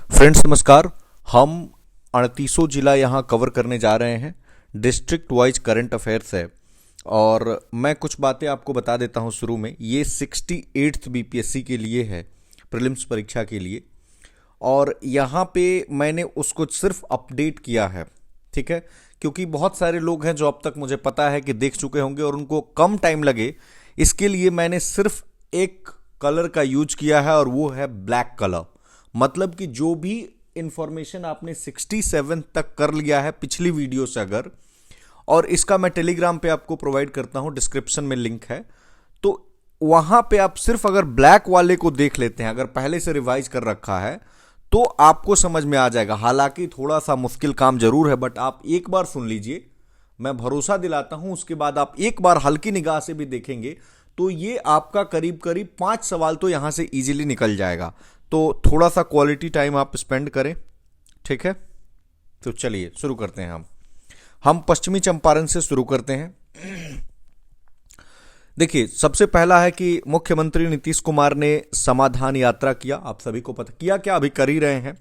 Friends नमस्कार। हम 38 जिला यहाँ कवर करने जा रहे हैं। डिस्ट्रिक्ट वाइज करंट अफेयर्स है और मैं कुछ बातें आपको बता देता हूँ शुरू में। ये 68th बीपीएससी के लिए है, प्रीलिम्स परीक्षा के लिए, और यहाँ पे मैंने उसको सिर्फ अपडेट किया है, ठीक है, क्योंकि बहुत सारे लोग हैं जो अब तक मुझे पता है कि देख चुके होंगे और उनको कम टाइम लगे, इसके लिए मैंने सिर्फ एक कलर का यूज किया है और वो है ब्लैक कलर। मतलब कि जो भी इंफॉर्मेशन आपने 67 तक कर लिया है पिछली वीडियो से अगर, और इसका मैं टेलीग्राम पे आपको प्रोवाइड करता हूं, डिस्क्रिप्शन में लिंक है, तो वहां पे आप सिर्फ अगर ब्लैक वाले को देख लेते हैं, अगर पहले से रिवाइज कर रखा है तो आपको समझ में आ जाएगा। हालांकि थोड़ा सा मुश्किल काम जरूर है, बट आप एक बार सुन लीजिए, मैं भरोसा दिलाता हूं। उसके बाद आप एक बार हल्की निगाह से भी देखेंगे तो ये आपका करीब करीब 5 सवाल तो यहां से इजीली निकल जाएगा। तो थोड़ा सा क्वालिटी टाइम आप स्पेंड करें, ठीक है। तो चलिए शुरू करते हैं। हम पश्चिमी चंपारण से शुरू करते हैं। देखिए, सबसे पहला है कि मुख्यमंत्री नीतीश कुमार ने समाधान यात्रा किया। आप सभी को पता किया क्या, अभी कर ही रहे हैं,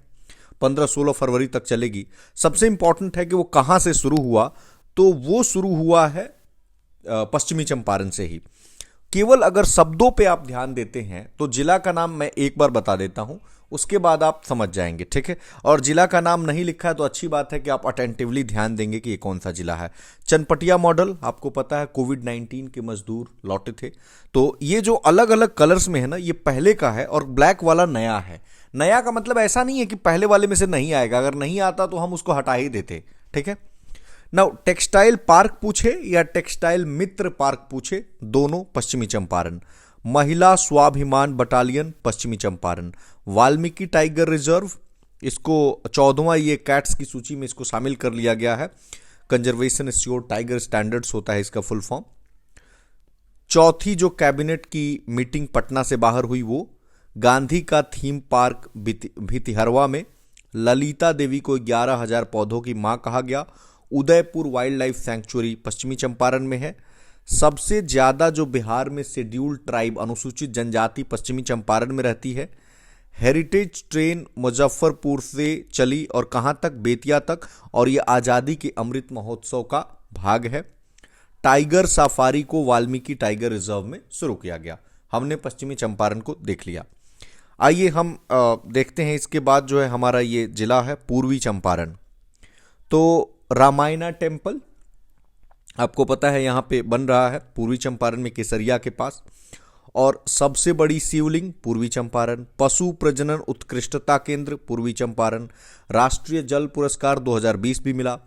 15-16 फरवरी तक चलेगी। सबसे इंपॉर्टेंट है कि वो कहां से शुरू हुआ, तो वो शुरू हुआ है पश्चिमी चंपारण से ही। केवल अगर शब्दों पे आप ध्यान देते हैं तो जिला का नाम मैं एक बार बता देता हूं, उसके बाद आप समझ जाएंगे, ठीक है। और जिला का नाम नहीं लिखा है तो अच्छी बात है कि आप अटेंटिवली ध्यान देंगे कि ये कौन सा जिला है। चनपटिया मॉडल, आपको पता है कोविड-19 के मजदूर लौटे थे, तो ये जो अलग अलग कलर्स में है ना, ये पहले का है और ब्लैक वाला नया है। नया का मतलब ऐसा नहीं है कि पहले वाले में से नहीं आएगा, अगर नहीं आता तो हम उसको हटा ही देते, ठीक है। नाउ टेक्सटाइल पार्क पूछे या टेक्सटाइल मित्र पार्क पूछे, दोनों पश्चिमी चंपारण। महिला स्वाभिमान बटालियन पश्चिमी चंपारण। वाल्मीकि टाइगर रिजर्व, इसको 14वां ये कैट्स की सूची में इसको शामिल कर लिया गया है। कंजर्वेशन एश्योर्ड टाइगर स्टैंडर्ड्स होता है इसका फुल फॉर्म। चौथी जो कैबिनेट की मीटिंग पटना से बाहर हुई वो गांधी का थीम पार्क भितिहरवा में। ललिता देवी को 11,000 पौधों की मां कहा गया। उदयपुर वाइल्ड लाइफ सैंक्चुरी पश्चिमी चंपारण में है। सबसे ज्यादा जो बिहार में शेड्यूल्ड ट्राइब अनुसूचित जनजाति पश्चिमी चंपारण में रहती है। हेरिटेज ट्रेन मुजफ्फरपुर से चली और कहां तक, बेतिया तक, और ये आजादी के अमृत महोत्सव का भाग है। टाइगर सफारी को वाल्मीकि टाइगर रिजर्व में शुरू किया गया। हमने पश्चिमी चंपारण को देख लिया। आइए हम देखते हैं इसके बाद जो है हमारा ये जिला है पूर्वी चंपारण। तो रामायणा टेम्पल आपको पता है यहां पे बन रहा है पूर्वी चंपारण में, केसरिया के पास। और सबसे बड़ी शिवलिंग पूर्वी चंपारण। पशु प्रजनन उत्कृष्टता केंद्र पूर्वी चंपारण। राष्ट्रीय जल पुरस्कार 2020 भी मिला।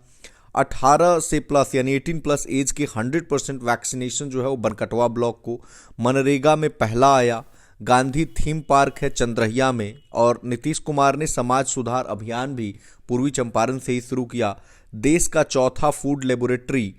18 से प्लस यानी 18+ एज के 100% वैक्सीनेशन जो है वो बनकटवा ब्लॉक को। मनरेगा में पहला आया। गांधी थीम पार्क है चंद्रहिया में। और नीतीश कुमार ने समाज सुधार अभियान भी पूर्वी चंपारण से ही शुरू किया। देश का चौथा फूड लेबोरेटरी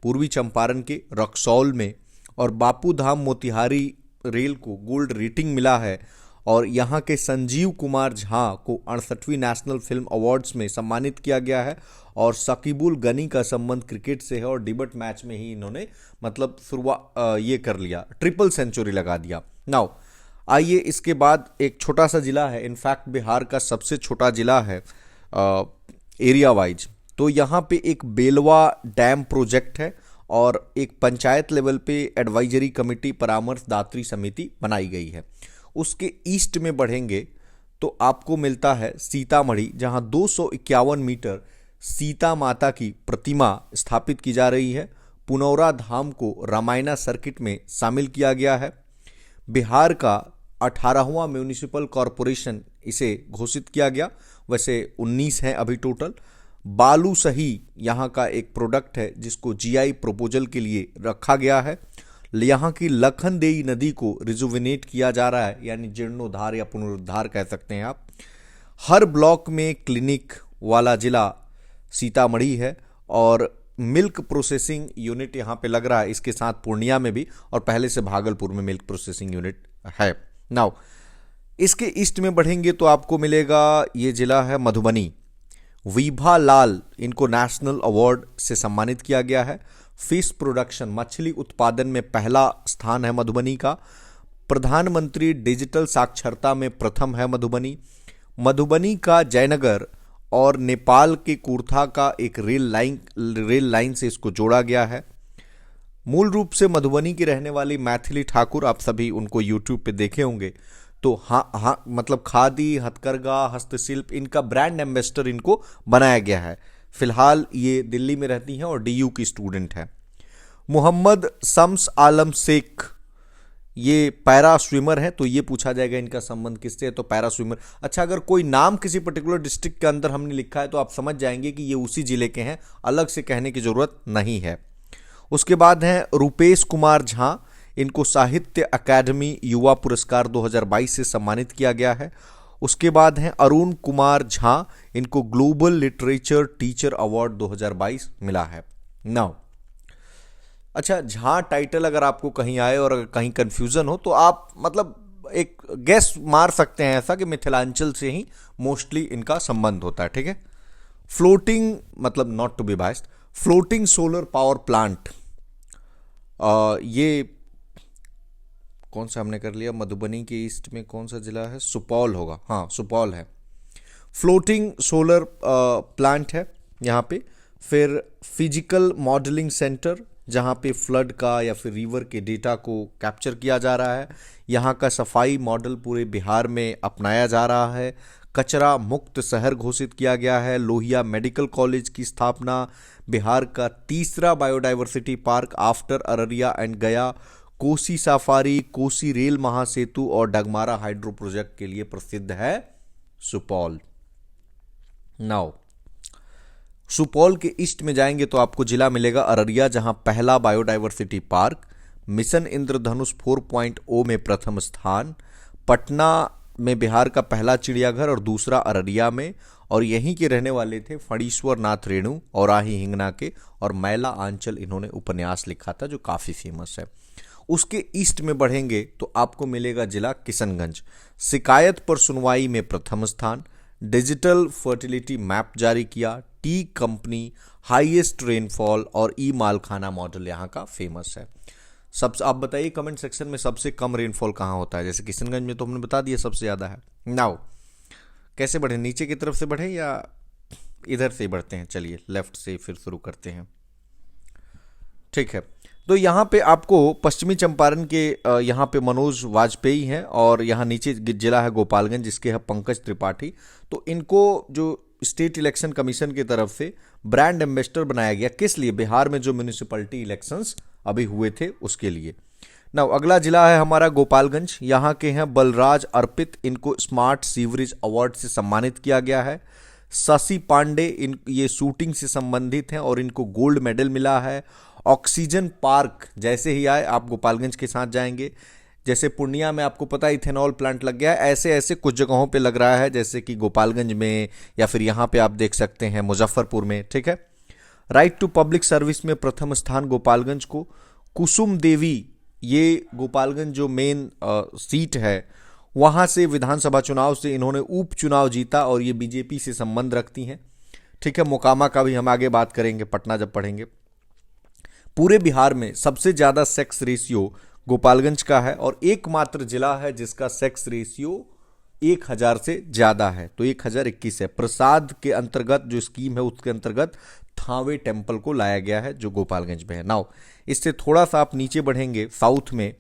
पूर्वी चंपारण के रक्सौल में। और बापू धाम मोतिहारी रेल को गोल्ड रेटिंग मिला है। और यहाँ के संजीव कुमार झा को 68वीं नेशनल फिल्म अवार्ड्स में सम्मानित किया गया है। और शकीबुल गनी का संबंध क्रिकेट से है और डिबेट मैच में ही इन्होंने मतलब शुरुआत ये कर लिया, ट्रिपल सेंचुरी लगा दिया। नाउ आइए इसके बाद एक छोटा सा जिला है, इनफैक्ट बिहार का सबसे छोटा जिला है एरिया वाइज। तो यहाँ पे एक बेलवा डैम प्रोजेक्ट है और एक पंचायत लेवल पे एडवाइजरी कमेटी परामर्शदात्री समिति बनाई गई है। उसके ईस्ट में बढ़ेंगे तो आपको मिलता है सीतामढ़ी, जहाँ 251 मीटर सीता माता की प्रतिमा स्थापित की जा रही है। पुनौरा धाम को रामायणा सर्किट में शामिल किया गया है। बिहार का 18वां म्यूनिसिपल कॉरपोरेशन इसे घोषित किया गया, वैसे 19 हैं अभी टोटल। बालू सही यहाँ का एक प्रोडक्ट है जिसको जीआई प्रपोजल के लिए रखा गया है। यहाँ की लखनदेई नदी को रिजुविनेट किया जा रहा है, यानी जीर्णोद्धार या पुनरुद्धार कह सकते हैं आप। हर ब्लॉक में क्लिनिक वाला जिला सीतामढ़ी है। और मिल्क प्रोसेसिंग यूनिट यहाँ पे लग रहा है, इसके साथ पूर्णिया में भी, और पहले से भागलपुर में मिल्क प्रोसेसिंग यूनिट है। नाउ इसके ईस्ट में बढ़ेंगे तो आपको मिलेगा, ये जिला है मधुबनी। विभा लाल, इनको नेशनल अवार्ड से सम्मानित किया गया है। फिश प्रोडक्शन, मछली उत्पादन में पहला स्थान है मधुबनी का। प्रधानमंत्री डिजिटल साक्षरता में प्रथम है मधुबनी। मधुबनी का जयनगर और नेपाल के कुर्था का एक रेल लाइन से इसको जोड़ा गया है। मूल रूप से मधुबनी की रहने वाली मैथिली ठाकुर, आप सभी उनको यूट्यूब पे देखे होंगे, तो हाँ मतलब खादी, हथकरघा, हस्तशिल्प, इनका ब्रांड एम्बेसडर इनको बनाया गया है। फिलहाल ये दिल्ली में रहती हैं और डीयू की स्टूडेंट है। मोहम्मद शम्स आलम शेख, ये पैरा स्विमर है, तो ये पूछा जाएगा इनका संबंध किससे है, तो पैरा स्विमर। अच्छा, अगर कोई नाम किसी पर्टिकुलर डिस्ट्रिक्ट के अंदर हमने लिखा है तो आप समझ जाएंगे कि ये उसी जिले के हैं, अलग से कहने की जरूरत नहीं है। उसके बाद हैं रुपेश कुमार झा, इनको साहित्य अकादमी युवा पुरस्कार 2022 से सम्मानित किया गया है। उसके बाद हैं अरुण कुमार झा, इनको ग्लोबल लिटरेचर टीचर अवार्ड 2022 मिला है। नाउ अच्छा, झा टाइटल अगर आपको कहीं आए और अगर कहीं कंफ्यूजन हो तो आप मतलब एक गेस मार सकते हैं ऐसा कि मिथिलांचल से ही मोस्टली इनका संबंध होता है, ठीक है। फ्लोटिंग, मतलब not to be biased, floating solar power plant, ये कौन सा हमने कर लिया, मधुबनी के ईस्ट में कौन सा जिला है, सुपौल होगा, हाँ सुपौल है। फ्लोटिंग सोलर प्लांट है यहाँ पे। फिर फिजिकल मॉडलिंग सेंटर, जहाँ पे फ्लड का या फिर रिवर के डेटा को कैप्चर किया जा रहा है। यहाँ का सफाई मॉडल पूरे बिहार में अपनाया जा रहा है। कचरा मुक्त शहर घोषित किया गया है। लोहिया मेडिकल कॉलेज की स्थापना। बिहार का तीसरा biodiversity park after Araria and गया। कोसी सफारी, कोसी रेल महासेतु और डगमारा हाइड्रो प्रोजेक्ट के लिए प्रसिद्ध है सुपौल। नाउ सुपौल के ईस्ट में जाएंगे तो आपको जिला मिलेगा अररिया, जहां पहला बायोडाइवर्सिटी पार्क, मिशन इंद्रधनुष 4.0 में प्रथम स्थान, पटना में बिहार का पहला चिड़ियाघर और दूसरा अररिया में, और यहीं के रहने वाले थे फणीश्वर नाथ रेणु और आही हिंगना के, और मैला आंचल इन्होंने उपन्यास लिखा था जो काफ़ी फेमस है। उसके ईस्ट में बढ़ेंगे तो आपको मिलेगा जिला किशनगंज, शिकायत पर सुनवाई में प्रथम स्थान, डिजिटल फर्टिलिटी मैप जारी किया, टी कंपनी, हाईएस्ट रेनफॉल और ई मालखाना मॉडल यहाँ का फेमस है। सब आप बताइए कमेंट सेक्शन में सबसे कम रेनफॉल कहाँ होता है। जैसे किशनगंज में तो हमने बता दिया सबसे ज़्यादा है। नाउ कैसे बढ़े, नीचे की तरफ से बढ़े या इधर से बढ़ते हैं? चलिए लेफ्ट से फिर शुरू करते हैं, ठीक है। तो यहाँ पे आपको पश्चिमी चंपारण के यहाँ पे मनोज वाजपेयी हैं, और यहाँ नीचे जिला है गोपालगंज जिसके है पंकज त्रिपाठी। तो इनको जो स्टेट इलेक्शन कमीशन की तरफ से ब्रांड एम्बेसडर बनाया गया, किस लिए? बिहार में जो म्यूनिसिपैलिटी इलेक्शंस अभी हुए थे उसके लिए। ना अगला जिला है हमारा गोपालगंज, यहाँ के हैं बलराज अर्पित, इनको स्मार्ट सीवरेज अवार्ड से सम्मानित किया गया है। शशि पांडे, ये शूटिंग से संबंधित हैं और इनको गोल्ड मेडल मिला है। ऑक्सीजन पार्क, जैसे ही आए आप गोपालगंज के साथ जाएंगे, जैसे पूर्णिया में आपको पता है इथेनॉल प्लांट लग गया है, ऐसे ऐसे कुछ जगहों पे लग रहा है, जैसे कि गोपालगंज में या फिर यहाँ पे आप देख सकते हैं मुजफ्फरपुर में, ठीक है। राइट टू पब्लिक सर्विस में प्रथम स्थान गोपालगंज को। कुसुम देवी, ये गोपालगंज जो मेन सीट है वहाँ से विधानसभा चुनाव से इन्होंने उपचुनाव जीता और ये बीजेपी से संबंध रखती हैं, ठीक है। मोकामा का भी हम आगे बात करेंगे पटना जब पढ़ेंगे। पूरे बिहार में सबसे ज़्यादा सेक्स रेशियो गोपालगंज का है और एकमात्र जिला है जिसका सेक्स रेशियो 1000 से ज़्यादा है, तो 1021 है। प्रसाद के अंतर्गत जो स्कीम है उसके अंतर्गत थावे टेम्पल को लाया गया है जो गोपालगंज में है। नाउ इससे थोड़ा सा आप नीचे बढ़ेंगे साउथ में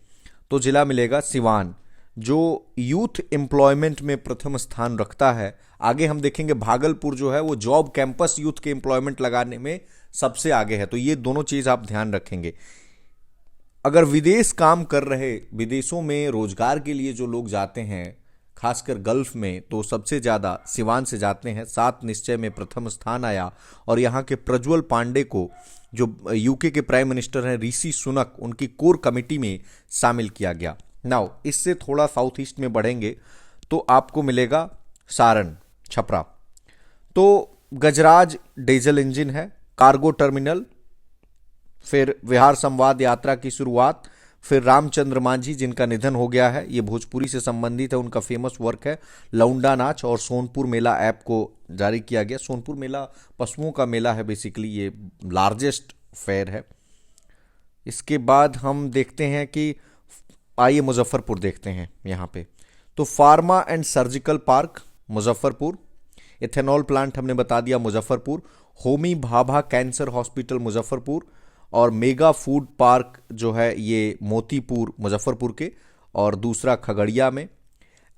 तो जिला मिलेगा सिवान, जो यूथ एम्प्लॉयमेंट में प्रथम स्थान रखता है। आगे हम देखेंगे भागलपुर जो है वो जॉब कैंपस यूथ के एम्प्लॉयमेंट लगाने में सबसे आगे है, तो ये दोनों चीज़ आप ध्यान रखेंगे। अगर विदेश काम कर रहे, विदेशों में रोजगार के लिए जो लोग जाते हैं खासकर गल्फ में, तो सबसे ज़्यादा सिवान से जाते हैं। 7 निश्चय में प्रथम स्थान आया और यहाँ के प्रज्वल पांडे को, जो यूके के प्राइम मिनिस्टर हैं ऋषि सुनक, उनकी कोर कमेटी में शामिल किया गया। नाउ इससे थोड़ा साउथ ईस्ट में बढ़ेंगे तो आपको मिलेगा सारण, छपरा। तो गजराज डीजल इंजन है, कार्गो टर्मिनल, फिर बिहार संवाद यात्रा की शुरुआत, फिर रामचंद्र मांझी जिनका निधन हो गया है, ये भोजपुरी से संबंधित है, उनका फेमस वर्क है लौंडा नाच, और सोनपुर मेला ऐप को जारी किया गया। सोनपुर मेला पशुओं का मेला है, बेसिकली ये लार्जेस्ट फेयर है। इसके बाद हम देखते हैं कि आइए मुजफ्फरपुर देखते हैं यहाँ पे। तो pharma and surgical park, Muzaffarpur. Ethanol plant हमने बता दिया मुजफ्फरपुर। Homi Bhabha cancer hospital Muzaffarpur. और मेगा फूड पार्क जो है ये मोतीपुर मुजफ्फरपुर के, और दूसरा खगड़िया में।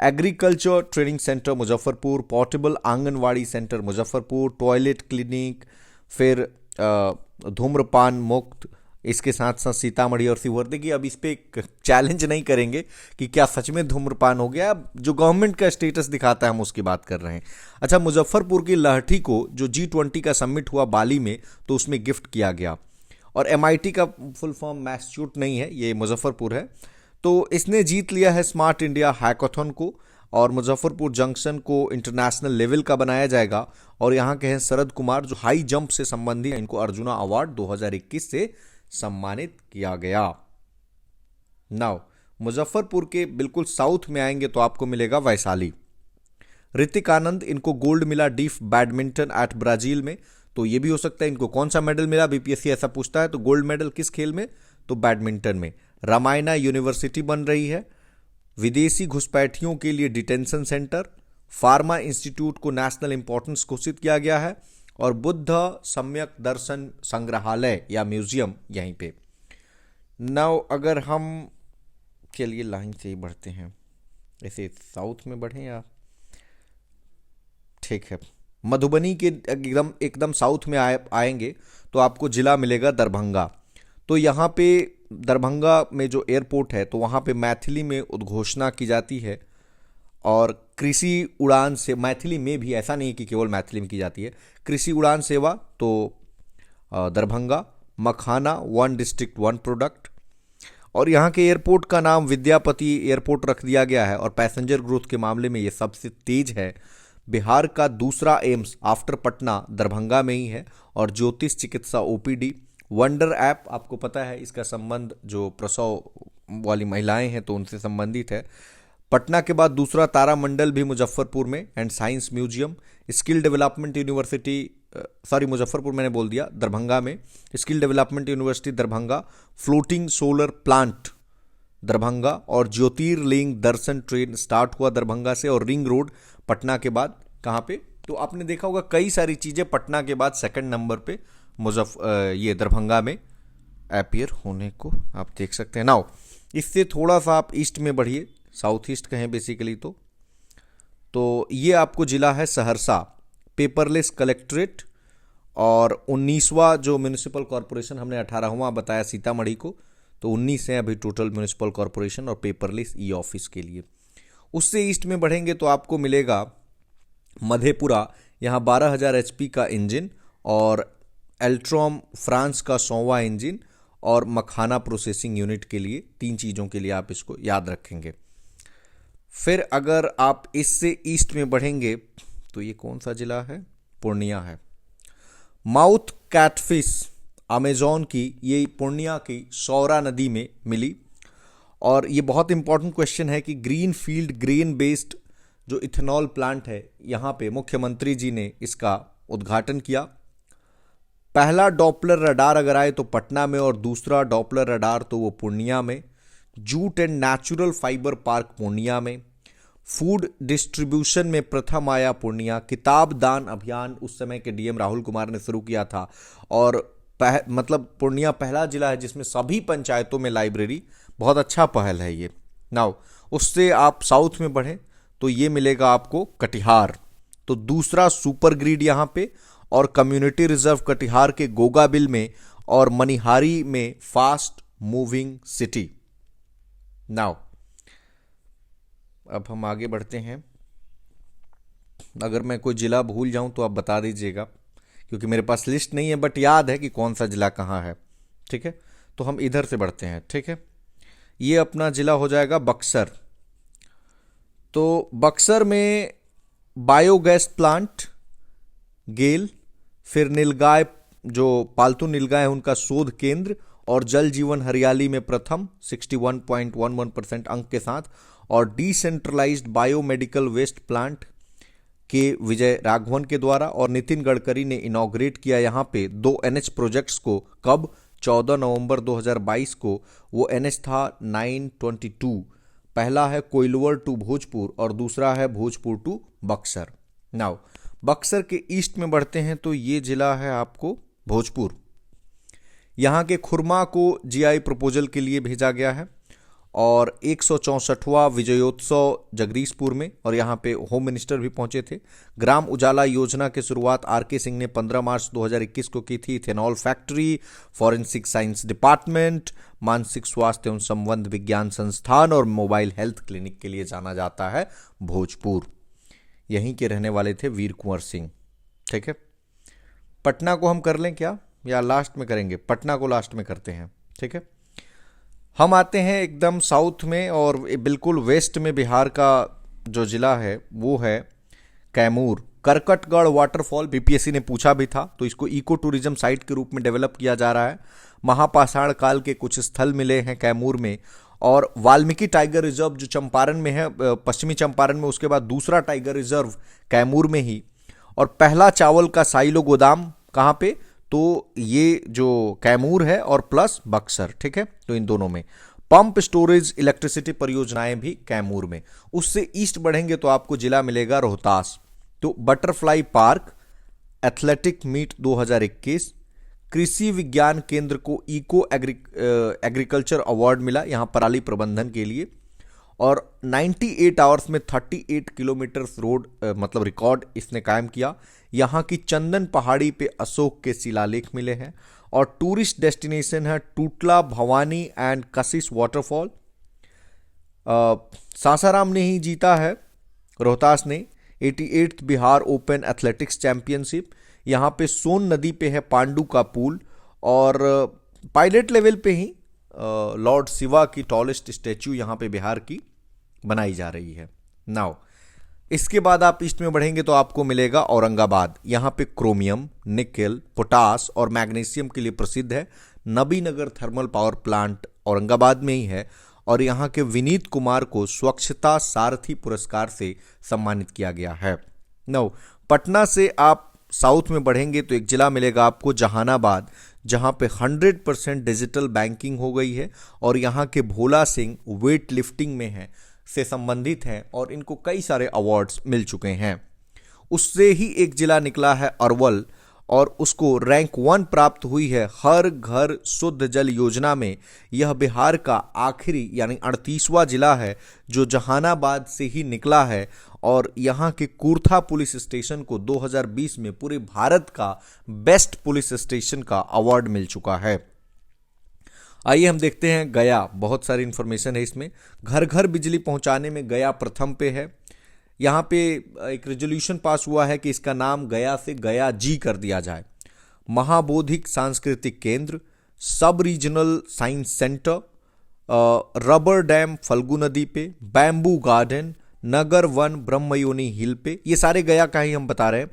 Agriculture training centre Muzaffarpur. Portable anganwadi centre Muzaffarpur. Toilet clinic, फिर धूम्रपान मुक्त, इसके साथ साथ सीतामढ़ी और सीहोर। देखिए अब इस पे एक चैलेंज नहीं करेंगे कि क्या सच में धूम्रपान हो गया, जो गवर्नमेंट का स्टेटस दिखाता है हम उसकी बात कर रहे हैं। अच्छा, मुजफ्फरपुर की लहठी को जो G20 का समिट हुआ बाली में, तो उसमें गिफ्ट किया गया। और MIT का फुल फॉर्म मैसाचुसेट्स नहीं है, ये मुजफ्फरपुर है। तो इसने जीत लिया है स्मार्ट इंडिया हैकाथन को, और मुजफ्फरपुर जंक्शन को इंटरनेशनल लेवल का बनाया जाएगा। और यहाँ के हैं शरद कुमार जो हाई जंप से संबंधित, इनको अर्जुना अवार्ड 2021 से सम्मानित किया गया। नाउ मुजफ्फरपुर के बिल्कुल साउथ में आएंगे तो आपको मिलेगा वैशाली। ऋतिक आनंद, इनको गोल्ड मिला डीफ बैडमिंटन एट ब्राजील में। तो ये भी हो सकता है इनको कौन सा मेडल मिला, BPSC ऐसा पूछता है। तो गोल्ड मेडल किस खेल में, तो बैडमिंटन में। रामायणा यूनिवर्सिटी बन रही है। विदेशी घुसपैठियों के लिए डिटेंशन सेंटर। फार्मा इंस्टीट्यूट को नेशनल इंपॉर्टेंस घोषित किया गया है। और बुद्ध सम्यक दर्शन संग्रहालय या म्यूजियम यहीं पे। नाउ अगर हम चलिए लाइन से ही बढ़ते हैं, ऐसे साउथ में बढ़ें या ठीक है। मधुबनी के एकदम साउथ में आएंगे तो आपको जिला मिलेगा दरभंगा। तो यहाँ पे दरभंगा में जो एयरपोर्ट है तो वहाँ पे मैथिली में उद्घोषणा की जाती है। और कृषि उड़ान से मैथिली में भी, ऐसा नहीं कि केवल मैथिली में की जाती है, कृषि उड़ान सेवा तो दरभंगा। मखाना, 1 डिस्ट्रिक्ट 1 प्रोडक्ट। और यहाँ के एयरपोर्ट का नाम विद्यापति एयरपोर्ट रख दिया गया है। और पैसेंजर ग्रोथ के मामले में ये सबसे तेज है। बिहार का दूसरा एम्स आफ्टर पटना दरभंगा में ही है। और ज्योतिष चिकित्सा OPD। वंडर ऐप आपको पता है, इसका संबंध जो प्रसव वाली महिलाएं हैं तो उनसे संबंधित है। पटना के बाद दूसरा तारामंडल भी मुजफ्फरपुर में। And science museum. Skill development university, Muzaffarpur मैंने बोल दिया, दरभंगा में। Skill development university Darbhanga. Floating solar plant Darbhanga. और ज्योतिर्लिंग दर्शन ट्रेन स्टार्ट हुआ दरभंगा से। और रिंग रोड पटना के बाद कहाँ पे, तो आपने देखा होगा कई सारी चीज़ें पटना के बाद सेकंड नंबर पे ये दरभंगा में अपीयर होने को आप देख सकते हैं। नाउ इससे थोड़ा सा आप ईस्ट में बढ़िए, साउथ ईस्ट कहें बेसिकली तो ये आपको जिला है सहरसा। Paperless collectorate. और 19वां जो म्यूनिसिपल कॉरपोरेशन, हमने 18वां बताया सीतामढ़ी को, तो 19 है अभी टोटल म्यूनिसिपल कॉरपोरेशन और पेपरलेस ऑफिस के लिए। उससे ईस्ट में बढ़ेंगे तो आपको मिलेगा मधेपुरा। यहाँ 12,000 HP का इंजन। और एल्ट्रॉम फ्रांस का 100वां इंजन। और मखाना प्रोसेसिंग यूनिट के लिए, 3 चीज़ों के लिए आप इसको याद रखेंगे। फिर अगर आप इससे ईस्ट में बढ़ेंगे तो ये कौन सा जिला है, पूर्णिया है। माउथ कैटफिश अमेजोन की, ये पूर्णिया की सौरा नदी में मिली। और ये बहुत इंपॉर्टेंट क्वेश्चन है कि ग्रीन फील्ड ग्रेन बेस्ड जो इथेनॉल प्लांट है, यहाँ पे मुख्यमंत्री जी ने इसका उद्घाटन किया। पहला डॉपलर रडार अगर आए तो पटना में, और दूसरा डॉपलर रडार तो वो पूर्णिया में। Jute and natural fibre park Purnia में। फूड डिस्ट्रीब्यूशन में प्रथम आया पूर्णिया। किताब दान अभियान उस समय के DM राहुल कुमार ने शुरू किया था। और मतलब पूर्णिया पहला जिला है जिसमें सभी पंचायतों में लाइब्रेरी, बहुत अच्छा पहल है ये। नाउ उससे आप साउथ में बढ़ें तो ये मिलेगा आपको कटिहार। तो दूसरा सुपर ग्रिड यहाँ पे। और कम्युनिटी रिजर्व कटिहार के गोगाबिल में। और मनिहारी में फास्ट मूविंग सिटी। नाउ अब हम आगे बढ़ते हैं। अगर मैं कोई जिला भूल जाऊं तो आप बता दीजिएगा, क्योंकि मेरे पास लिस्ट नहीं है, बट याद है कि कौन सा जिला कहाँ है। ठीक है, तो हम इधर से बढ़ते हैं। ठीक है, ये अपना जिला हो जाएगा बक्सर। तो बक्सर में बायोगैस प्लांट गेल। फिर नीलगाय, जो पालतू नीलगाय है उनका शोध केंद्र। और जल जीवन हरियाली में प्रथम 61.11% अंक के साथ। और डिसेंट्रलाइज्ड बायोमेडिकल वेस्ट प्लांट के विजय राघवन के द्वारा। और नितिन गडकरी ने इनॉग्रेट किया यहाँ पे 2 NH प्रोजेक्ट्स को। कब, 14 नवंबर 2022 को। वो NH था 922। पहला है कोइलवर टू भोजपुर और दूसरा है भोजपुर टू बक्सर। नाउ बक्सर के ईस्ट में बढ़ते हैं तो ये जिला है आपको भोजपुर। यहाँ के खुरमा को जीआई प्रपोजल के लिए भेजा गया है और 164वां विजयोत्सव जगदीशपुर में, और यहाँ पे होम मिनिस्टर भी पहुंचे थे। ग्राम उजाला योजना की शुरुआत आरके सिंह ने 15 मार्च 2021 को की थी। Ethanol factory, forensic science department, मानसिक स्वास्थ्य एवं संबंध विज्ञान संस्थान और मोबाइल हेल्थ क्लिनिक के लिए जाना जाता है भोजपुर। यहीं के रहने वाले थे वीर कुंवर सिंह। ठीक है, पटना को हम कर लें क्या या लास्ट में करेंगे? पटना को लास्ट में करते हैं। ठीक है, हम आते हैं एकदम साउथ में और बिल्कुल वेस्ट में बिहार का जो जिला है वो है कैमूर। करकटगढ़ वाटरफॉल बीपीएससी ने पूछा भी था, तो इसको इको टूरिज्म साइट के रूप में डेवलप किया जा रहा है। महापाषाण काल के कुछ स्थल मिले हैं कैमूर में, और वाल्मीकि टाइगर रिजर्व जो चंपारण में है, पश्चिमी चंपारण में, उसके बाद दूसरा टाइगर रिजर्व कैमूर में ही, और पहला चावल का साइलो गोदाम कहाँ पे? तो ये जो कैमूर है और प्लस बक्सर। ठीक है, तो इन दोनों में पंप स्टोरेज इलेक्ट्रिसिटी परियोजनाएं भी कैमूर में। उससे ईस्ट बढ़ेंगे तो आपको जिला मिलेगा रोहतास। तो बटरफ्लाई पार्क, एथलेटिक मीट 2021, कृषि विज्ञान केंद्र को इको एग्रीकल्चर अवार्ड मिला यहाँ पराली प्रबंधन के लिए, और 98 आवर्स में 38 किलोमीटर रोड मतलब रिकॉर्ड इसने कायम किया। यहाँ की चंदन पहाड़ी पे अशोक के शिलालेख मिले हैं, और टूरिस्ट डेस्टिनेशन है टूटला, Bhavani and Kashish waterfall. Sasaram ने ही जीता है, रोहतास ने, 88th Bihar open athletics championship. यहाँ पे सोन नदी पे है पांडु का पुल, और पायलट लेवल पे ही लॉर्ड शिवा की टॉलेस्ट स्टैच्यू यहाँ पे बिहार की बनाई जा रही है। नाउ इसके बाद आप ईस्ट में बढ़ेंगे तो आपको मिलेगा औरंगाबाद। यहाँ पे क्रोमियम, निकेल, पोटास और मैग्नीशियम के लिए प्रसिद्ध है। Nabinagar thermal power plant Aurangabad में ही है, और यहाँ के विनीत कुमार को स्वच्छता सारथी पुरस्कार से सम्मानित किया गया है। नाउ पटना से आप साउथ में बढ़ेंगे तो एक जिला मिलेगा आपको जहानाबाद, जहाँ पे 100% डिजिटल बैंकिंग हो गई है, और यहाँ के भोला सिंह वेट लिफ्टिंग में है से संबंधित हैं और इनको कई सारे अवार्ड्स मिल चुके हैं। उससे ही एक जिला निकला है अरवल, और उसको रैंक 1 प्राप्त हुई है हर घर शुद्ध जल योजना में। यह बिहार का आखिरी यानी 38वां जिला है जो जहानाबाद से ही निकला है, और यहाँ के कूर्था पुलिस स्टेशन को 2020 में पूरे भारत का बेस्ट पुलिस स्टेशन का अवार्ड मिल चुका है। आइए हम देखते हैं गया। बहुत सारी इंफॉर्मेशन है इसमें। घर घर बिजली पहुंचाने में गया प्रथम पे है। यहाँ पे एक रेजोल्यूशन पास हुआ है कि इसका नाम गया से गया जी कर दिया जाए। महाबोधिक सांस्कृतिक केंद्र, सब regional science centre, rubber dam Falgu नदी पे, बैम्बू गार्डन, नगर वन ब्रह्मयोनी हिल पे, ये सारे गया का ही हम बता रहे हैं।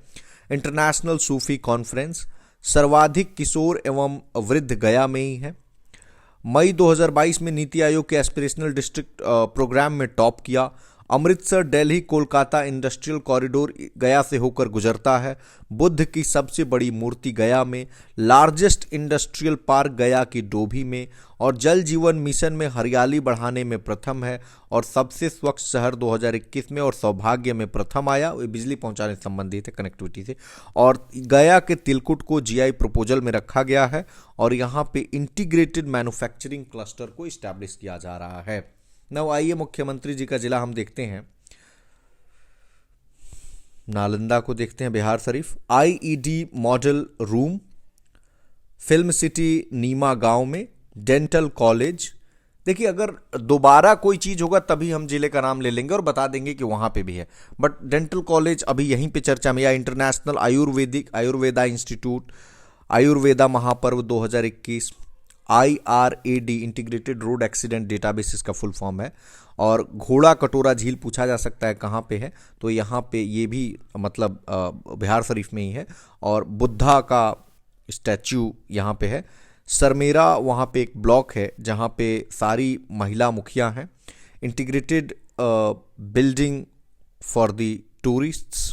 इंटरनेशनल सूफी कॉन्फ्रेंस, सर्वाधिक किशोर एवं वृद्ध गया में ही है। मई 2022 में नीति आयोग के एस्पिरेशनल डिस्ट्रिक्ट प्रोग्राम में टॉप किया। अमृतसर दिल्ली कोलकाता इंडस्ट्रियल कॉरिडोर गया से होकर गुजरता है। बुद्ध की सबसे बड़ी मूर्ति गया में, लार्जेस्ट इंडस्ट्रियल पार्क गया की डोभी में, और जल जीवन मिशन में हरियाली बढ़ाने में प्रथम है, और सबसे स्वच्छ शहर 2021 में और सौभाग्य में प्रथम आया। ये बिजली पहुंचाने से संबंधित है, कनेक्टिविटी से। और गया के तिलकुट को जीआई प्रपोजल में रखा गया है, और यहाँ पे इंटीग्रेटेड मैन्युफैक्चरिंग क्लस्टर को इस्टेब्लिश किया जा रहा है। नौ आइए मुख्यमंत्री जी का जिला हम देखते हैं। नालंदा को देखते हैं, Bihar Sharif. IED model room, film city Nima गांव में, डेंटल कॉलेज। देखिए अगर दोबारा कोई चीज होगा तभी हम जिले का नाम ले लेंगे और बता देंगे कि वहां पे भी है, बट डेंटल कॉलेज अभी यहीं पे चर्चा में। या इंटरनेशनल आयुर्वेदा इंस्टीट्यूट, आयुर्वेदा महापर्व 2021, IRAD integrated road accident database इसका फुल फॉर्म है। और घोड़ा कटोरा झील पूछा जा सकता है कहाँ पे है, तो यहाँ पे ये भी मतलब बिहार शरीफ में ही है। और बुद्धा का स्टैच्यू यहाँ पे है। सरमेरा वहाँ पे एक ब्लॉक है जहाँ पे सारी महिला मुखिया हैं। Integrated building for the tourists,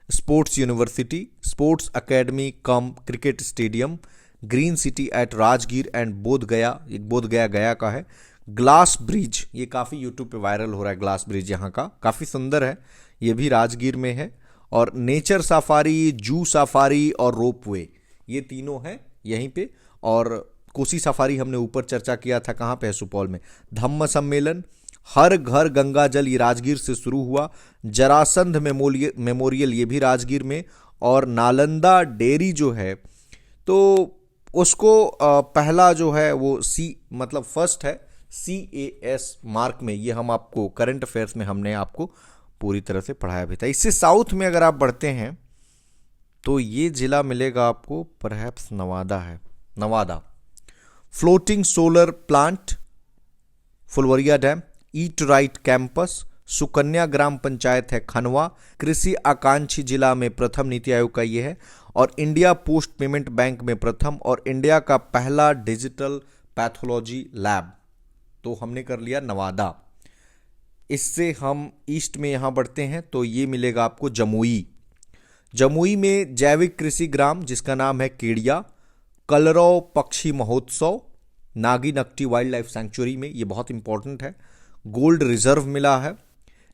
sports university, sports academy cum cricket stadium, green city at Rajgir and Bodh Gaya, एक बोध गया गया का है। ग्लास ब्रिज, ये काफ़ी यूट्यूब पे वायरल हो रहा है, ग्लास ब्रिज यहाँ का काफ़ी सुंदर है, ये भी राजगीर में है। और नेचर सफारी, जू सफारी और रोपवे, ये तीनों हैं यहीं पे। और कोसी सफारी हमने ऊपर चर्चा किया था, कहाँ पे है, सुपौल में। धम्म सम्मेलन, हर घर गंगा जल, ये राजगीर से शुरू हुआ। जरासंध मेमोरियल, ये भी राजगीर में। और नालंदा डेयरी जो है, तो उसको पहला जो है वो मतलब फर्स्ट है CAS मार्क में। ये हम आपको करंट अफेयर्स में हमने आपको पूरी तरह से पढ़ाया भी था। इससे साउथ में अगर आप बढ़ते हैं तो ये जिला मिलेगा आपको, परहैप्स नवादा है, Nawada. Floating solar plant, Phulwaria dam. Eat right campus, Sukanya ग्राम पंचायत है खनवा। कृषि आकांक्षी जिला में प्रथम नीति आयोग का ये है। और इंडिया पोस्ट पेमेंट बैंक में प्रथम, और इंडिया का पहला डिजिटल पैथोलॉजी लैब। तो हमने कर लिया नवादा। इससे हम ईस्ट में यहाँ बढ़ते हैं तो ये मिलेगा आपको जमुई। जमुई में जैविक कृषि ग्राम जिसका नाम है केडिया। कलरव पक्षी महोत्सव, Nagi Nakti wild life sanctuary में, ये बहुत इंपॉर्टेंट है। गोल्ड रिजर्व मिला है।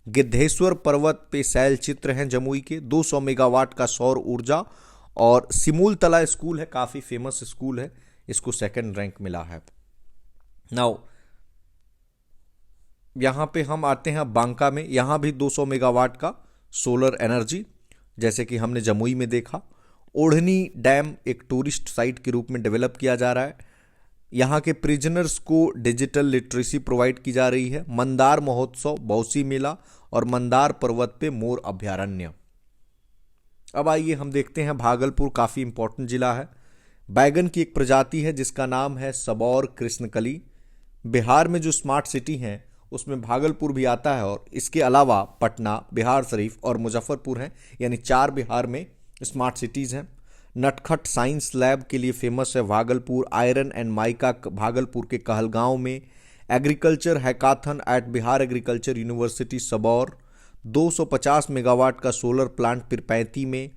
गिद्धेश्वर पर्वत पे शैल चित्र हैं जमुई के। 200 मेगावाट का सौर ऊर्जा। और सिमूल तला स्कूल है, काफ़ी फेमस स्कूल है, इसको सेकंड रैंक मिला है। नाउ यहाँ पे हम आते हैं बांका में। यहाँ भी 200 मेगावाट का सोलर एनर्जी, जैसे कि हमने जमुई में देखा। ओढ़नी डैम एक टूरिस्ट साइट के रूप में डेवलप किया जा रहा है। यहाँ के प्रिजनर्स को डिजिटल लिटरेसी प्रोवाइड की जा रही है। मंदार महोत्सव, बौसी मेला और मंदार पर्वत पे मोर अभयारण्य। अब आइए हम देखते हैं भागलपुर, काफ़ी इंपॉर्टेंट जिला है। बैगन की एक प्रजाति है जिसका नाम है सबौर कृष्णकली। बिहार में जो स्मार्ट सिटी हैं उसमें भागलपुर भी आता है, और इसके अलावा पटना, बिहार शरीफ और मुजफ्फरपुर हैं, यानी 4 बिहार में स्मार्ट सिटीज़ हैं। नटखट साइंस लैब के लिए फेमस है Bhagalpur. Iron and mica Bhagalpur के कहलगांव में। Agriculture hackathon at Bihar agriculture university Sabour. 250 megawatt का सोलर प्लांट पिरपैंती में।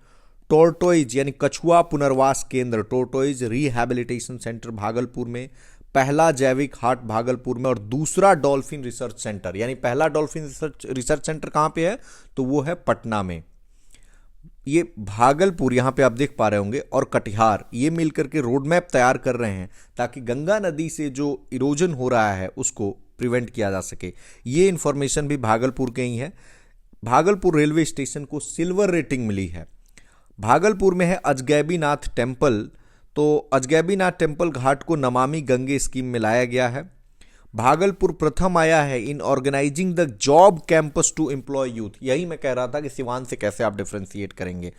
टोर्टोइज यानी कछुआ पुनर्वास केंद्र, टोर्टोइज रिहैबिलिटेशन सेंटर भागलपुर में। पहला जैविक हाट भागलपुर में। और दूसरा डॉल्फिन रिसर्च सेंटर, यानी पहला डॉल्फिन रिसर्च सेंटर कहाँ पे है, तो वो है पटना में। ये भागलपुर यहाँ पे आप देख पा रहे होंगे, और कटिहार, ये मिलकर के रोड मैप तैयार कर रहे हैं ताकि गंगा नदी से जो इरोजन हो रहा है उसको प्रिवेंट किया जा सके। ये इंफॉर्मेशन भी भागलपुर के ही है। भागलपुर रेलवे स्टेशन को सिल्वर रेटिंग मिली है। भागलपुर में है अजगैबीनाथ टेम्पल, तो अजगैबीनाथ टेम्पल घाट को नमामि गंगे स्कीम में लाया गया है। भागलपुर प्रथम आया है in organising the job campus to employ youth. यही मैं कह रहा था कि सिवान से कैसे आप डिफ्रेंशिएट करेंगे।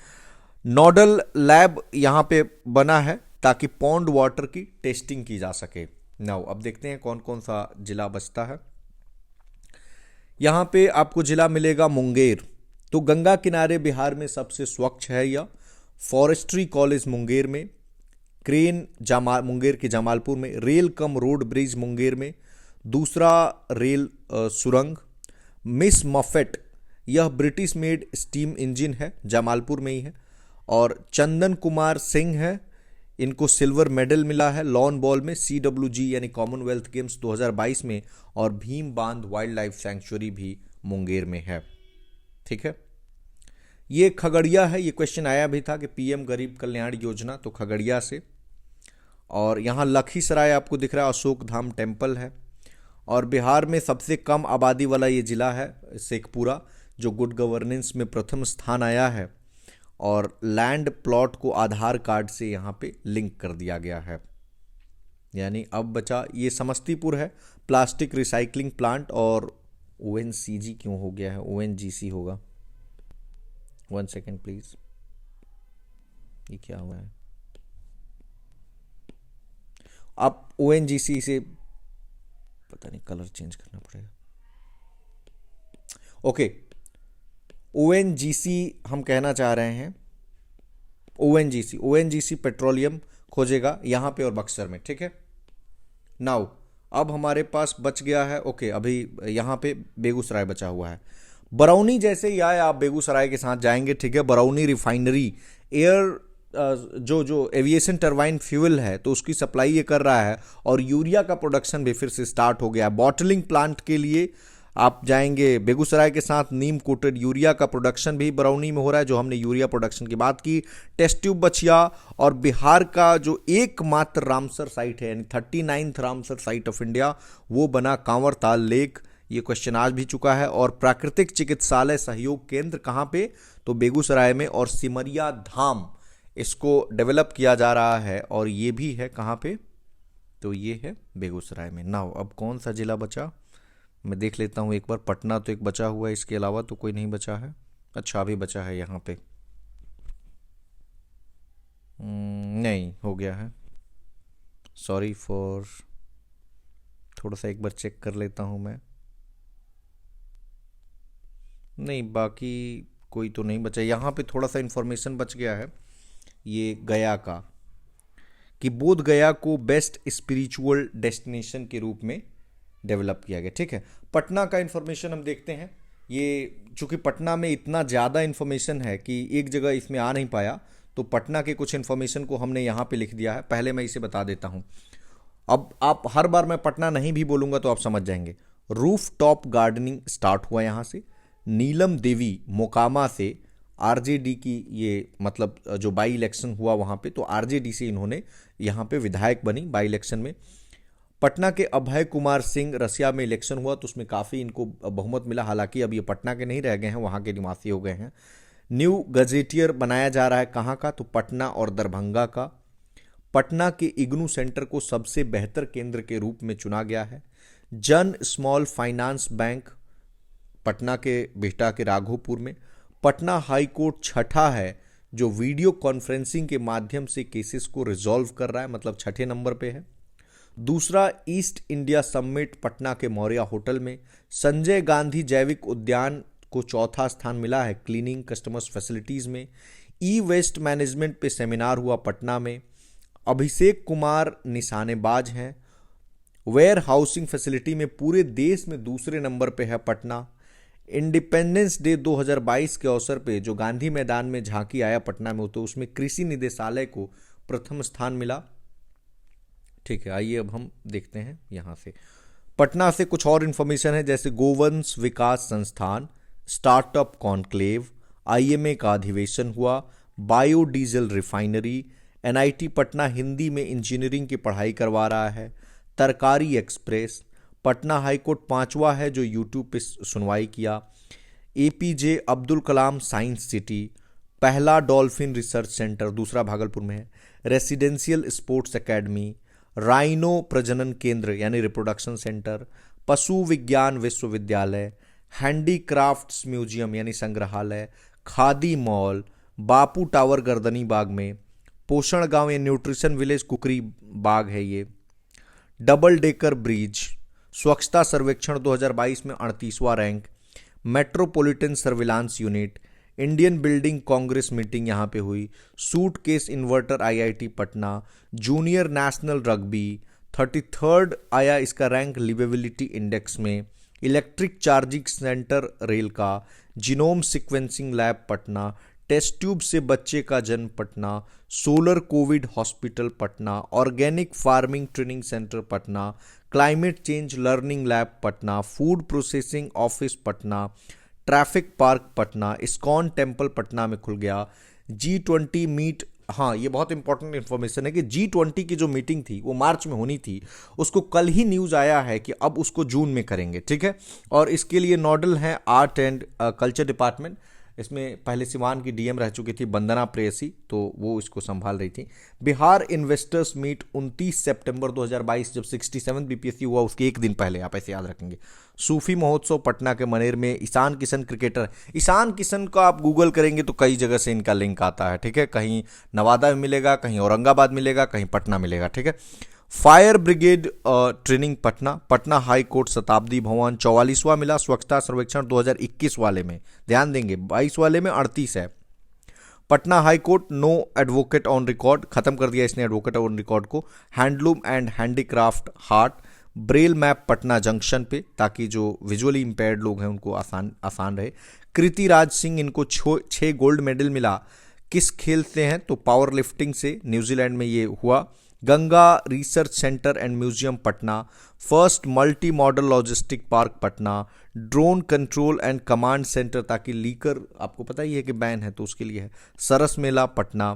नोडल लैब यहाँ पे बना है ताकि पॉन्ड वाटर की टेस्टिंग की जा सके। नाउ अब देखते हैं कौन कौन सा जिला बचता है। यहाँ पे आपको जिला मिलेगा मुंगेर, तो गंगा किनारे बिहार में सबसे स्वच्छ है यह। फॉरेस्ट्री कॉलेज मुंगेर में। क्रेन मुंगेर के जमालपुर में। Rail cum road bridge Munger में। दूसरा रेल सुरंग। मिस मफेट, यह ब्रिटिश मेड स्टीम इंजन है, जमालपुर में ही है। और चंदन कुमार सिंह है, इनको सिल्वर मेडल मिला है लॉन बॉल में CWG यानी कॉमनवेल्थ गेम्स 2022 में। और भीम बांध वाइल्ड लाइफ सेंचुरी भी मुंगेर में है। ठीक है, ये खगड़िया है। ये क्वेश्चन आया भी था कि PM गरीब कल्याण योजना, तो खगड़िया से। और यहाँ लखीसराय आपको दिख रहा है, अशोक धाम टेम्पल है। और बिहार में सबसे कम आबादी वाला ये जिला है शेखपुरा, जो गुड गवर्नेंस में प्रथम स्थान आया है। और लैंड प्लॉट को आधार कार्ड से यहाँ पे लिंक कर दिया गया है। यानी अब बचा ये समस्तीपुर है, प्लास्टिक रिसाइकलिंग प्लांट। और ONCG क्यों हो गया है, ONGC होगा। 1 सेकेंड प्लीज, ये क्या हुआ है। आप ONGC से पता नहीं कलर चेंज करना पड़ेगा। ओके, ONGC हम कहना चाह रहे हैं। ONGC पेट्रोलियम खोजेगा यहाँ पे और बक्सर में। ठीक है, नाउ अब हमारे पास बच गया है, ओके, अभी यहाँ पे बेगूसराय बचा हुआ है। बरौनी जैसे ही आए आप बेगूसराय के साथ जाएंगे। ठीक है, बरौनी रिफाइनरी एयर जो जो एविएशन टरबाइन फ्यूल है तो उसकी सप्लाई ये कर रहा है, और यूरिया का प्रोडक्शन भी फिर से स्टार्ट हो गया है। बॉटलिंग प्लांट के लिए आप जाएंगे बेगूसराय के साथ नीम कोटेड यूरिया का प्रोडक्शन भी बरौनी में हो रहा है, जो हमने यूरिया प्रोडक्शन की बात की। टेस्ट ट्यूब बछिया, और बिहार का जो एकमात्र रामसर साइट है यानी 39th Ramsar site of India, वो बना कांवरताल लेक। ये क्वेश्चन आज भी चुका है। और प्राकृतिक चिकित्सालय सहयोग केंद्र कहाँ पे, तो बेगूसराय में। और सिमरिया धाम इसको डेवलप किया जा रहा है, और ये भी है कहाँ पे, तो ये है बेगूसराय में। नाउ अब कौन सा जिला बचा, मैं देख लेता हूँ एक बार। पटना तो एक बचा हुआ है, इसके अलावा तो कोई नहीं बचा है। अच्छा अभी बचा है यहाँ पे, नहीं हो गया है, सॉरी फॉर, थोड़ा सा एक बार चेक कर लेता हूँ मैं। नहीं, बाकी कोई तो नहीं बचा। यहाँ पे थोड़ा सा इन्फॉर्मेशन बच गया है, ये गया का, कि बोध गया को बेस्ट स्पिरिचुअल डेस्टिनेशन के रूप में डेवलप किया गया। ठीक है, पटना का इन्फॉर्मेशन हम देखते हैं। ये चूंकि पटना में इतना ज़्यादा इन्फॉर्मेशन है कि एक जगह इसमें आ नहीं पाया, तो पटना के कुछ इन्फॉर्मेशन को हमने यहाँ पे लिख दिया है। पहले मैं इसे बता देता हूँ। अब आप हर बार मैं पटना नहीं भी बोलूँगा तो आप समझ जाएंगे। रूफ टॉप गार्डनिंग स्टार्ट हुआ यहाँ से। नीलम देवी मोकामा से आरजेडी की, ये मतलब जो बाई इलेक्शन हुआ वहाँ पे, तो आरजेडी से इन्होंने यहाँ पे विधायक बनी बाई इलेक्शन में। पटना के अभय कुमार सिंह, रसिया में इलेक्शन हुआ तो उसमें काफ़ी इनको बहुमत मिला। हालांकि अब ये पटना के नहीं रह गए हैं, वहाँ के निवासी हो गए हैं। न्यू गजेटियर बनाया जा रहा है कहाँ का, तो पटना और दरभंगा का। पटना के इग्नू सेंटर को सबसे बेहतर केंद्र के रूप में चुना गया है। जन स्मॉल फाइनेंस बैंक पटना के बिहटा के राघोपुर में। पटना हाई कोर्ट छठा है जो वीडियो कॉन्फ्रेंसिंग के माध्यम से केसेस को रिजॉल्व कर रहा है, मतलब छठे नंबर पे है। दूसरा ईस्ट इंडिया समिट पटना के मौर्य होटल में। संजय गांधी जैविक उद्यान को चौथा स्थान मिला है क्लीनिंग कस्टमर्स फैसिलिटीज़ में। ई वेस्ट मैनेजमेंट पे सेमिनार हुआ पटना में। अभिषेक कुमार निशानेबाज हैं। वेयर हाउसिंग फैसिलिटी में पूरे देश में दूसरे नंबर पे है पटना। इंडिपेंडेंस डे 2022 के अवसर पे जो गांधी मैदान में झांकी आया पटना में, तो उसमें कृषि निदेशालय को प्रथम स्थान मिला। ठीक है, आइए अब हम देखते हैं यहाँ से। पटना से कुछ और इन्फॉर्मेशन है, जैसे गोवंश विकास संस्थान, स्टार्टअप कॉन्क्लेव, आईएमए का अधिवेशन हुआ, biodiesel refinery, NIT Patna Hindi में इंजीनियरिंग की पढ़ाई करवा रहा है, तरकारी एक्सप्रेस। पटना हाईकोर्ट पांचवा है जो यूट्यूब पे सुनवाई किया। APJ Abdul Kalam science city, पहला डॉल्फिन रिसर्च सेंटर, दूसरा भागलपुर में है। रेसिडेंशियल स्पोर्ट्स एकेडमी, राइनो प्रजनन केंद्र यानी रिप्रोडक्शन सेंटर, पशु विज्ञान विश्वविद्यालय, हैंडीक्राफ्ट्स म्यूजियम यानी संग्रहालय, खादी मॉल, बापू टावर गर्दनी बाग में, पोषण गांव या न्यूट्रिशन विलेज कुकरी बाग है ये, डबल डेकर ब्रिज, स्वच्छता सर्वेक्षण 2022 में 38वां rank, metropolitan surveillance unit, Indian building congress meeting यहाँ पे हुई, suitcase inverter IIT Patna, junior national rugby, 33rd आया इसका रैंक लिवेबिलिटी इंडेक्स में, इलेक्ट्रिक चार्जिंग सेंटर रेल का, genome sequencing lab Patna, test tube से बच्चे का जन्म पटना, solar Covid hospital Patna, organic farming training centre Patna, climate change learning lab Patna, food processing office Patna, traffic park Patna, ISKCON temple Patna में खुल गया। G20 मीट, हाँ ये बहुत इंपॉर्टेंट इन्फॉर्मेशन है कि G20 की जो मीटिंग थी वो मार्च में होनी थी, उसको कल ही न्यूज़ आया है कि अब उसको जून में करेंगे। ठीक है, और इसके लिए नोडल हैं आर्ट एंड कल्चर डिपार्टमेंट। इसमें पहले सिवान की डीएम रह चुकी थी वंदना प्रेयसी, तो वो इसको संभाल रही थी। बिहार इन्वेस्टर्स मीट 29 सितंबर 2022, जब 67 बीपीएससी हुआ उसके एक दिन पहले, आप ऐसे याद रखेंगे। सूफी महोत्सव पटना के मनेर में। ईशान किशन क्रिकेटर, ईशान किशन का आप गूगल करेंगे तो कई जगह से इनका लिंक आता है। ठीक है, कहीं नवादा में मिलेगा, कहीं औरंगाबाद मिलेगा, कहीं पटना मिलेगा। ठीक है, fire brigade training Patna, Patna high court शताब्दी भवन 44वां मिला। स्वच्छता सर्वेक्षण 2021 वाले में ध्यान देंगे, 22 वाले में 38 है। Patna high court no advocate on record, खत्म कर दिया इसने एडवोकेट ऑन रिकॉर्ड को। Handloom and handicraft haat, braille map Patna junction पे, ताकि जो विजुअली इंपेयर्ड लोग हैं उनको आसान रहे। कृति राज सिंह, इनको 6 गोल्ड मेडल मिला किस खेल से हैं, तो पावर लिफ्टिंग से न्यूजीलैंड में ये हुआ। Ganga research centre and museum Patna, first multi modal logistic park Patna, drone control and command centre, ताकि लीकर आपको पता ही है कि बैन है तो उसके लिए है, सरस मेला पटना।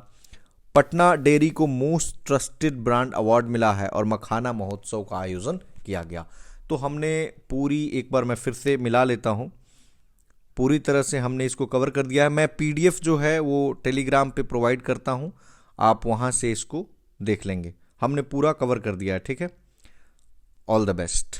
पटना डेयरी को मोस्ट ट्रस्टेड ब्रांड अवार्ड मिला है और मखाना महोत्सव का आयोजन किया गया। तो हमने पूरी, एक बार मैं फिर से मिला लेता हूँ, पूरी तरह से हमने इसको कवर कर दिया है। मैं पीडीएफ जो है वो टेलीग्राम पे प्रोवाइड करता हूँ, आप वहाँ से इसको देख लेंगे। हमने पूरा कवर कर दिया है, ठीक है। All the best.